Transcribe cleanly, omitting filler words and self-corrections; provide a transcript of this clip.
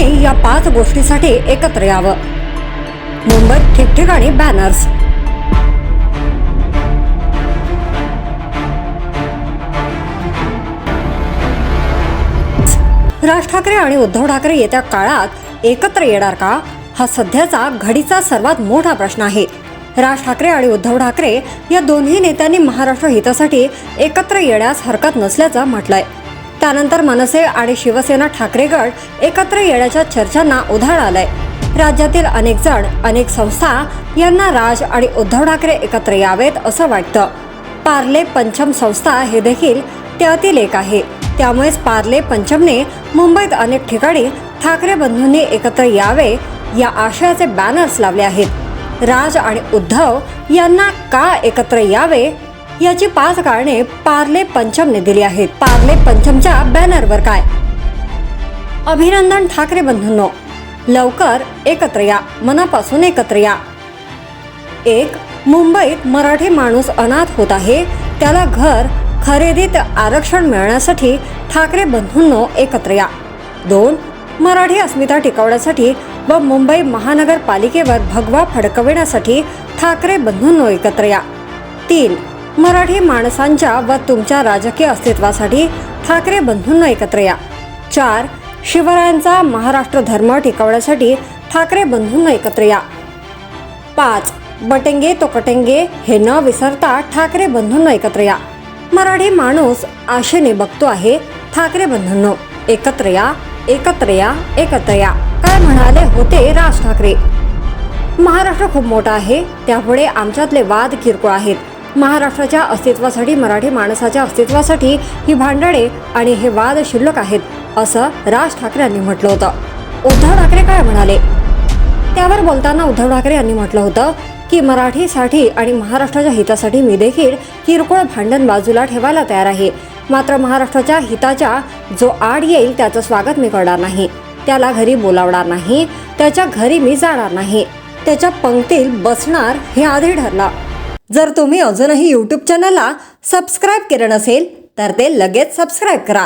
बंधूंनी या 5 गोष्टीसाठी एकत्र यावं. मुंबईत ठिकठिकाणी बॅनर्स. राज ठाकरे आणि उद्धव ठाकरे येत्या काळात एकत्र येणार का, हा सध्याचा घडीचा सर्वात मोठा प्रश्न आहे. राज ठाकरे आणि उद्धव ठाकरे या दोन्ही नेत्यांनी महाराष्ट्र हितासाठी एकत्र येण्यास हरकत नसल्याचं म्हटलंय. त्यानंतर मनसे आणि शिवसेना ठाकरे गट एकत्र येण्याच्या चर्चांना उधाण आलंय. राज्यातील अनेक जण, अनेक संस्था यांना राज आणि उद्धव ठाकरे एकत्र यावेत असं वाटतं. पार्ले पंचम संस्था हे देखील त्यातील एक आहे. त्यामुळेच पार्ले पंचमने मुंबईत अनेक ठिकाणी ठाकरे बंधूंनी एकत्र यावे या आशयाचे बॅनर्स लावले आहेत. राज आणि उद्धव यांना का एकत्र यावे याची 5 कारणे पार्ले पंचमने दिली आहेत. पार्ले पंचमच्या बॅनरवर काय? अभिनंदन ठाकरे बंधूंनो, लवकर एकत्र या, मनापासून एकत्र या. 1. मुंबईत मराठी माणूस अनाथ होत आहे, त्याला घर खरेदीत आरक्षण मिळण्यासाठी ठाकरे बंधूंनो एकत्र या. 2. मराठी अस्मिता टिकवण्यासाठी व मुंबई महानगरपालिकेवर भगवा फडकविण्यासाठी ठाकरे बंधूंनो एकत्र या. 3. मराठी माणसांच्या व तुमच्या राजकीय अस्तित्वासाठी ठाकरे बंधूंनो एकत्र या. 4. शिवरायांचा महाराष्ट्र धर्म टिकवण्यासाठी ठाकरे बंधूंनो एकत्र या. 5. बटेंगे तो कटेंगे हे न विसरता ठाकरे बंधूंनो एकत्र या. मराठी माणूस आशेने बघतो आहे. ठाकरे बंधूंनो एकत्र या, एकत्र या, एकत्र या. काय म्हणाले होते राज ठाकरे? महाराष्ट्र खूप मोठा आहे, त्यापुढे आमच्यातले वाद किरकोळ आहेत. महाराष्ट्राच्या अस्तित्वासाठी, मराठी माणसाच्या अस्तित्वासाठी ही भांडणे आणि हे वाद शिल्लक आहेत, असं राज ठाकरे यांनी म्हटलं होतं. उद्धव ठाकरे काय म्हणाले? त्यावर बोलताना उद्धव ठाकरे यांनी म्हटलं होतं की मराठीसाठी आणि महाराष्ट्राच्या हितासाठी मी देखील किरकोळ भांडण बाजूला ठेवायला तयार आहे. मात्र महाराष्ट्राच्या हिताच्या जो आड येईल त्याचं स्वागत मी करणार नाही. त्याला घरी बोलावणार नाही, त्याच्या घरी मी जाणार नाही, त्याच्या पंक्तीत बसणार हे आधी ठरलं. जर तुम्ही अजूनही YouTube चॅनलला सबस्क्राईब केलं नसेल तर ते लगेच सबस्क्राईब करा.